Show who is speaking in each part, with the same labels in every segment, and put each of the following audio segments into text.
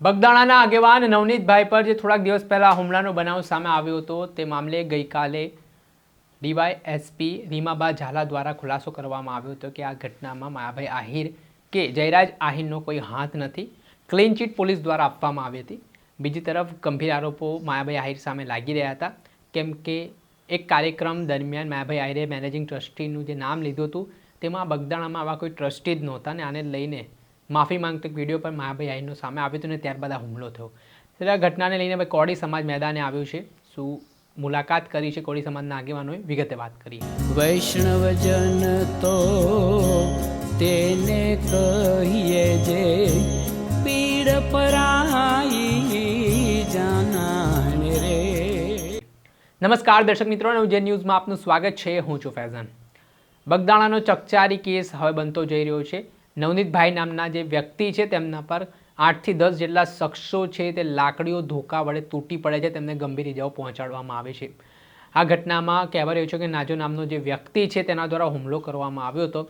Speaker 1: બગદાણાના આગેવાન નવનીતભાઈ પર જે થોડાક દિવસ પહેલાં હુમલાનો બનાવ સામે આવ્યો હતો તે મામલે ગઈકાલે ડીવાયએસપી રીમાબા ઝાલા દ્વારા ખુલાસો કરવામાં આવ્યો હતો કે આ ઘટનામાં માયાભાઈ આહિર કે જયરાજ આહિરનો કોઈ હાથ નથી. ક્લીન ચીટ પોલીસ દ્વારા આપવામાં આવી હતી. બીજી તરફ ગંભીર આરોપો માયાભાઈ આહિર સામે લાગી રહ્યા હતા, કેમ કે એક કાર્યક્રમ દરમિયાન માયાભાઈ આહિરે મેનેજિંગ ટ્રસ્ટીનું જે નામ લીધું હતું તેમાં બગદાણામાં આવા કોઈ ટ્રસ્ટી જ નહોતા ને આને લઈને માફી માંગતો એક વિડીયો પણ માયાભાઈ આહિરનો સામે આવ્યો હતો ને ત્યારબાદ આ હુમલો થયો. ત્યારે આ ઘટનાને લઈને ભાઈ કોળી સમાજ મેદાને આવ્યું છે. શું મુલાકાત કરી છે કોળી સમાજના આગેવાનોએ, વિગતે વાત કરી.
Speaker 2: વૈષ્ણવજન તો તેને કહીએ જે પીડ પરાઈ જાનાને રે.
Speaker 1: નમસ્કાર દર્શક મિત્રો, નવજે ન્યૂઝમાં આપનું સ્વાગત છે. હું છું ફૈઝાન. બગદાણાનો ચકચારી કેસ હવે બનતો જઈ રહ્યો છે. નવનીતભાઈ નામના જે વ્યક્તિ છે તેમના પર 8 થી 10 જેટલા શખ્સો છે તે લાકડીઓ ધોકા વડે તૂટી પડે છે, તેમને ગંભીર ઇજાઓ પહોંચાડવામાં આવે છે. આ ઘટનામાં કહેવાય રહ્યું છે કે નાજો નામનો જે વ્યક્તિ છે તેના દ્વારા હુમલો કરવામાં આવ્યો હતો.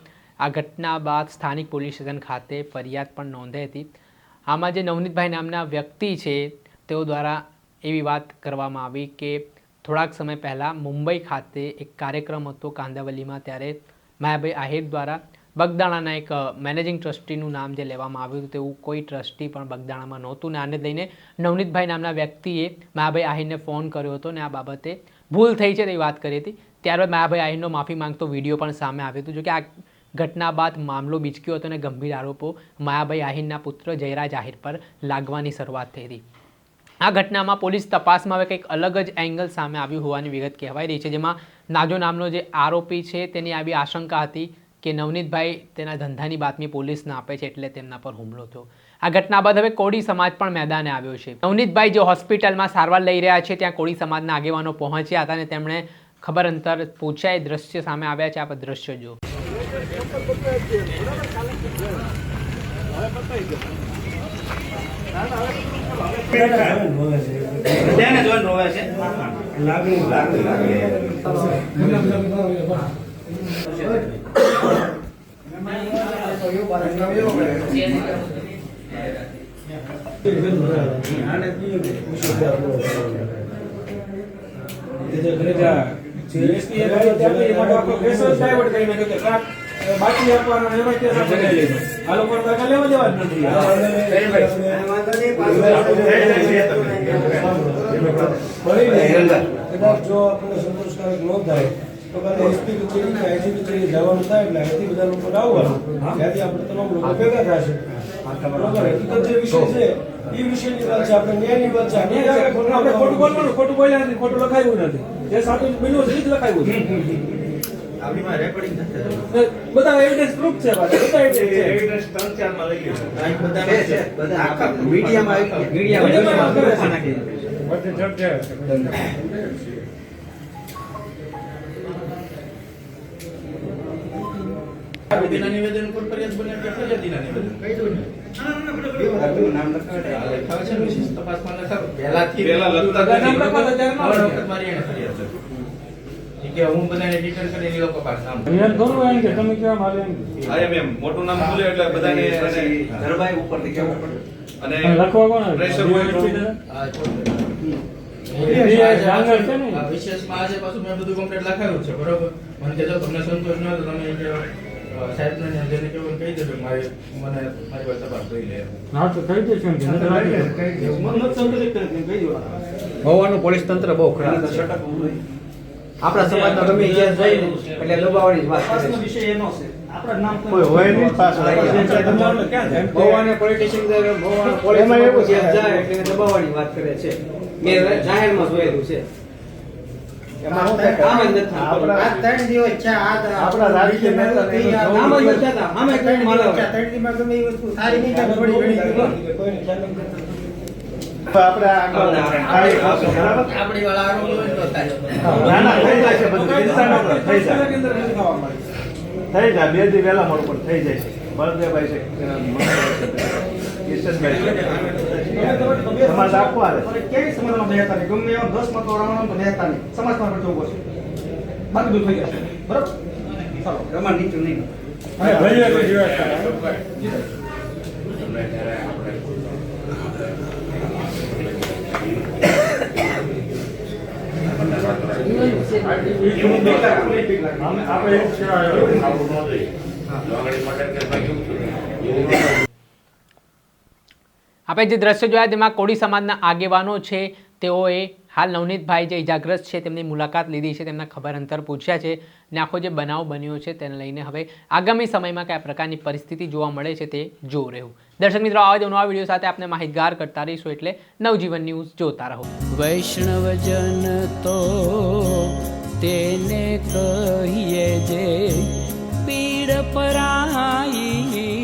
Speaker 1: આ ઘટના બાદ સ્થાનિક પોલીસ સ્ટેશન ખાતે ફરિયાદ પણ નોંધાઈ હતી. આમાં જે નવનીતભાઈ નામના વ્યક્તિ છે તેઓ દ્વારા એવી વાત કરવામાં આવી કે થોડાક સમય પહેલાં મુંબઈ ખાતે એક કાર્યક્રમ હતો કાંદાવલીમાં, ત્યારે માયાભાઈ આહિર દ્વારા બગદાણાના એક મેનેજિંગ ટ્રસ્ટીનું નામ જે લેવામાં આવ્યું હતું તેવું કોઈ ટ્રસ્ટી પણ બગદાણામાં નહોતું ને આને લઈને નવનીતભાઈ નામના વ્યક્તિએ માયાભાઈ આહિરને ફોન કર્યો હતો ને આ બાબતે ભૂલ થઈ છે તેવી વાત કરી હતી. ત્યારબાદ માયાભાઈ આહિરનો માફી માંગતો વિડીયો પણ સામે આવ્યો હતો. જો કે આ ઘટના બાદ મામલો બીચક્યો હતો અને ગંભીર આરોપો માયાભાઈ આહિરના પુત્ર જયરાજ આહિર પર લાગવાની શરૂઆત થઈ હતી. આ ઘટનામાં પોલીસ તપાસમાં હવે કંઈક અલગ જ એંગલ સામે આવ્યું હોવાની વિગત કહેવાઈ રહી છે, જેમાં નાજો નામનો જે આરોપી છે તેની આવી આશંકા હતી કે નવનીતભાઈ તેના ધંધાની બાતમી પોલીસને આપે છે એટલે તેમના પર હુમલો થયો. આ ઘટના બાદ હવે કોળી સમાજ પણ મેદાને આવ્યો છે. નવનીતભાઈ જે હોસ્પિટલમાં સારવાર લઈ રહ્યા છે ત્યાં કોળી સમાજના આગેવાનો પહોંચ્યા હતા અને તેમણે ખબર અંતર પૂછ્યા. એ દ્રશ્ય સામે આવ્યા છે, આપ દ્રશ્ય જો.
Speaker 3: બાકી આપવાનો એમાં કેસ આ લોકો લેવા દેવા જ નથી. જો આપણને સંતોષકારક ન થાય તો એસપી કચેરી કે આઈજી કચેરી જવાનું થાય એટલે અહીંથી બધા લોકો આવવાનું, ત્યાંથી આપણે તમામ લોકો ભેગા થશે. હકીકત જે વિષય છે એ વિષયની વાત છે, આપણે ન્યાયની વાત છે. આપણે ખોટું બોલવાનું, ખોટું બોલ્યા નથી, ખોટું લખાયું નથી. જે સાચું બન્યું છે એ જ લખાયું છે. બધા એવિડન્સ પ્રૂફ છે, બધા એવિડન્સ 3-4 માં લઈ લ્યો. બધા આખા મીડિયામાં નાખી નિવેદન પર ફરિયાદ બને કે ફરિયાદીના નિવેદન કહી દો ને. નામ લખાડે ખાવ છે વિશેષ તપાસમાં લખાવ પહેલા લખતા નામ લખાવ ત્યારે મારી એને ફરિયાદ છે કે હું બધાને ડિટેલ કરીને લોકો પાસે નામ ફરિયાદ કરું એમ કે તમે કેવા માલે એમ હા એમ મોટું નામ બોલે એટલે બધાને ઘરભાઈ ઉપરથી કેવું પડે અને લખવા કોણ પ્રેશર હોય. હા વિશેષમાં આજે પાછું મેં બધું કમ્પ્લીટ લખાવ્યું છે, બરોબર. મને કે જો તમને સંતોષ ન હોય તો તમે સાહેબને જેને કેવું કહી દેજો, મારી વાત તપાસ કરી લે. હા તો કહી દેજો કે
Speaker 4: હોવાનું પોલીસ તંત્ર બહુ ખરાબ છે. આપણા સમાજમાં ગમે ત્યાં જઈને એટલે દબાવવાની વાત કરે છે.
Speaker 3: વિષય એનો છે. આપણા નામ
Speaker 4: કોઈ હોય નહીં પાછળ ભગવાને પોલિટિશિયન ભગવાન પોલીસમાં એવું છે જાય એટલે દબાવવાની વાત કરે છે. મેં જાહેરમાં જોયેલું છે. એમાં હું કામ જ નથી. આપણા 3 દિવસ છે આપણા રાજકીય નેતા નામ જ નથી થતા. અમે કઈ મારો 3 દિવસમાં ગમે એ વસ્તુ સારી નહીં થાય થોડી ઘણી કોઈને ખ્યાલ નથી. આપણી વાળા ના ના થઈ જાય છે બધું થઈ જાય 2 દી વહેલા મોડ પર થઈ જાય છે. બળદેવભાઈ છે કિશનભાઈ સમાજ આપવા કેવી સમાજમાં બેહતા નહીં, ગમે એવા 10 મતો રમવાનો તો બેહતા નહીં, સમાજમાં પણ જોવો છે. બાકી બધું થઈ જશે, બરાબર. ચાલો રમણ નીચું નહીં. ભાઈ
Speaker 1: આપણે જે દ્રશ્ય જોયા તેમાં કોળી સમાજના આગેવાનો છે તેઓએ હાલ નવનીતભાઈ જે ઇજાગ્રસ્ત છે તેમની મુલાકાત લીધી છે, તેમના ખબર અંતર પૂછ્યા છે અને આખો જે બનાવ બન્યો છે તેને લઈને હવે આગામી સમયમાં કયા પ્રકારની પરિસ્થિતિ જોવા મળે છે તે જોવું રહ્યું. દર્શક મિત્રો, આવા જ નવા વિડીયો સાથે આપણે માહિતગાર કરતા રહીશું, એટલે નવજીવન ન્યૂઝ જોતા રહો.
Speaker 2: વૈષ્ણવજન તો તેને કહીએ જે પીડ પરાઈ